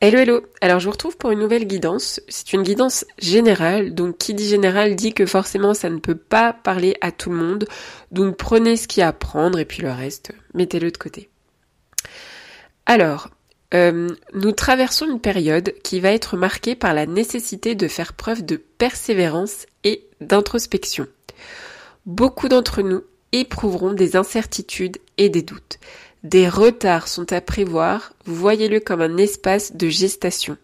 Hello hello, alors je vous retrouve pour une nouvelle guidance. C'est une guidance générale, donc qui dit générale dit que forcément ça ne peut pas parler à tout le monde. Donc prenez ce qu'il y a à prendre et puis le reste, mettez-le de côté. Alors, nous traversons une période qui va être marquée par la nécessité de faire preuve de persévérance et d'introspection. Beaucoup d'entre nous éprouveront des incertitudes et des doutes. Des retards sont à prévoir, voyez-le comme un espace de gestation.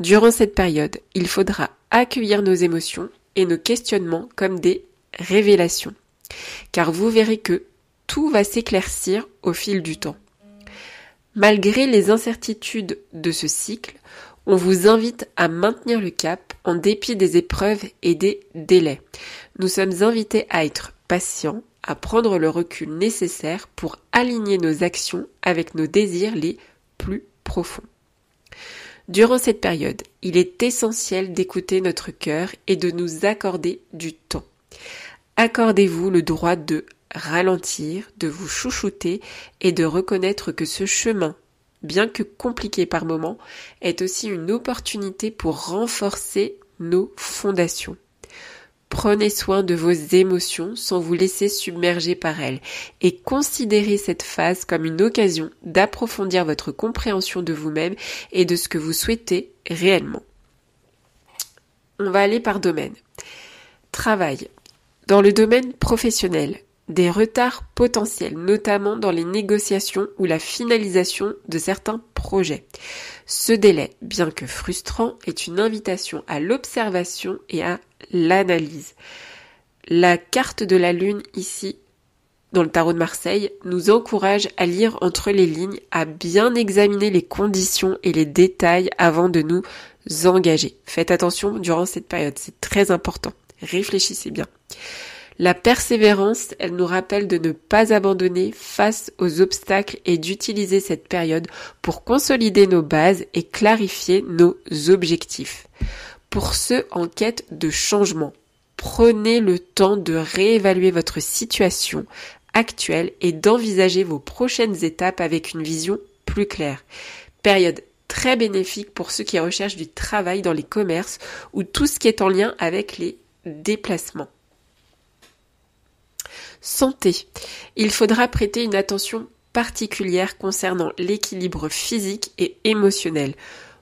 Durant cette période, il faudra accueillir nos émotions et nos questionnements comme des révélations, car vous verrez que tout va s'éclaircir au fil du temps. Malgré les incertitudes de ce cycle, on vous invite à maintenir le cap en dépit des épreuves et des délais. Nous sommes invités à être patients, à prendre le recul nécessaire pour aligner nos actions avec nos désirs les plus profonds. Durant cette période, il est essentiel d'écouter notre cœur et de nous accorder du temps. Accordez-vous le droit de ralentir, de vous chouchouter et de reconnaître que ce chemin, bien que compliqué par moments, est aussi une opportunité pour renforcer nos fondations. Prenez soin de vos émotions sans vous laisser submerger par elles et considérez cette phase comme une occasion d'approfondir votre compréhension de vous-même et de ce que vous souhaitez réellement. On va aller par domaine. Travail. Dans le domaine professionnel, des retards potentiels, notamment dans les négociations ou la finalisation de certains projets. Ce délai, bien que frustrant, est une invitation à l'observation et à l'analyse. La carte de la lune ici, dans le tarot de Marseille, nous encourage à lire entre les lignes, à bien examiner les conditions et les détails avant de nous engager. Faites attention durant cette période, c'est très important. Réfléchissez bien. La persévérance, elle nous rappelle de ne pas abandonner face aux obstacles et d'utiliser cette période pour consolider nos bases et clarifier nos objectifs. Pour ceux en quête de changement, prenez le temps de réévaluer votre situation actuelle et d'envisager vos prochaines étapes avec une vision plus claire. Période très bénéfique pour ceux qui recherchent du travail dans les commerces ou tout ce qui est en lien avec les déplacements. Santé. Il faudra prêter une attention particulière concernant l'équilibre physique et émotionnel.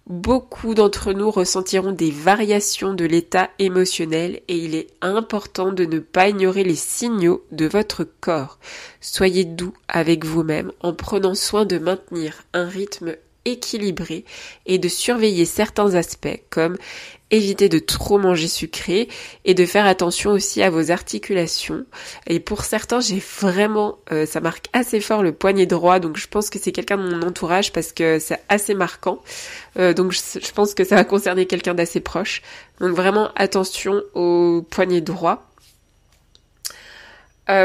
Beaucoup d'entre nous ressentiront des variations de l'état émotionnel et il est important de ne pas ignorer les signaux de votre corps. Soyez doux avec vous-même en prenant soin de maintenir un rythme équilibré et de surveiller certains aspects comme éviter de trop manger sucré et de faire attention aussi à vos articulations. Et pour certains, j'ai vraiment, ça marque assez fort le poignet droit, donc je pense que c'est quelqu'un de mon entourage parce que c'est assez marquant. Donc je pense que ça va concerner quelqu'un d'assez proche. Donc vraiment attention au poignet droit. Et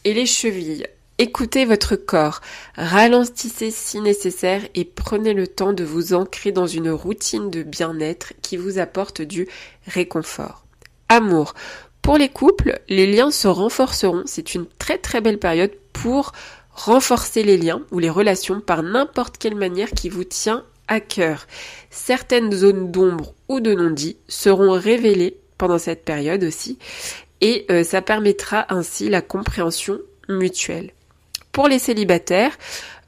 les chevilles. Écoutez votre corps, ralentissez si nécessaire et prenez le temps de vous ancrer dans une routine de bien-être qui vous apporte du réconfort. Amour. Pour les couples, les liens se renforceront. C'est une très très belle période pour renforcer les liens ou les relations par n'importe quelle manière qui vous tient à cœur. Certaines zones d'ombre ou de non-dit seront révélées pendant cette période aussi et ça permettra ainsi la compréhension mutuelle. Pour les célibataires,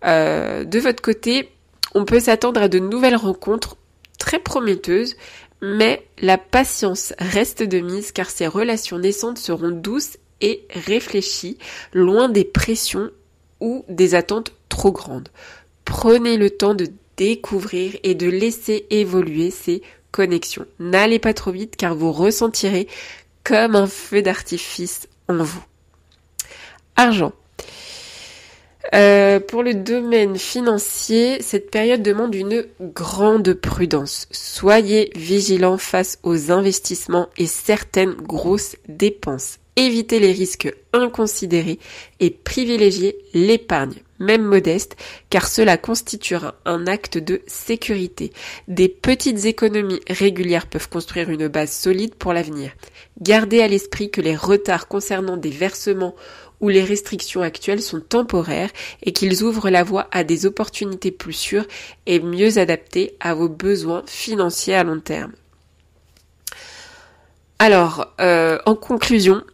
de votre côté, on peut s'attendre à de nouvelles rencontres très prometteuses, mais la patience reste de mise car ces relations naissantes seront douces et réfléchies, loin des pressions ou des attentes trop grandes. Prenez le temps de découvrir et de laisser évoluer ces connexions. N'allez pas trop vite car vous ressentirez comme un feu d'artifice en vous. Argent. Pour le domaine financier, cette période demande une grande prudence. Soyez vigilants face aux investissements et certaines grosses dépenses. Évitez les risques inconsidérés et privilégiez l'épargne, même modeste, car cela constituera un acte de sécurité. Des petites économies régulières peuvent construire une base solide pour l'avenir. Gardez à l'esprit que les retards concernant des versements où les restrictions actuelles sont temporaires et qu'ils ouvrent la voie à des opportunités plus sûres et mieux adaptées à vos besoins financiers à long terme. Alors, en conclusion,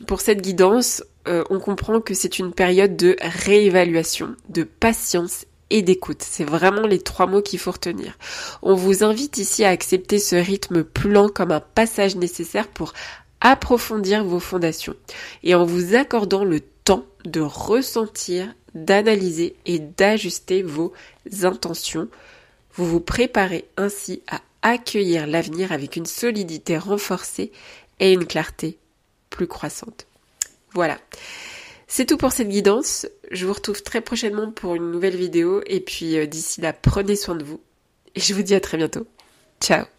pour cette guidance, on comprend que c'est une période de réévaluation, de patience et d'écoute. C'est vraiment les 3 mots qu'il faut retenir. On vous invite ici à accepter ce rythme plus lent comme un passage nécessaire pour approfondir vos fondations et en vous accordant le temps de ressentir, d'analyser et d'ajuster vos intentions. Vous vous préparez ainsi à accueillir l'avenir avec une solidité renforcée et une clarté plus croissante. Voilà, c'est tout pour cette guidance. Je vous retrouve très prochainement pour une nouvelle vidéo et puis d'ici là, prenez soin de vous et je vous dis à très bientôt. Ciao!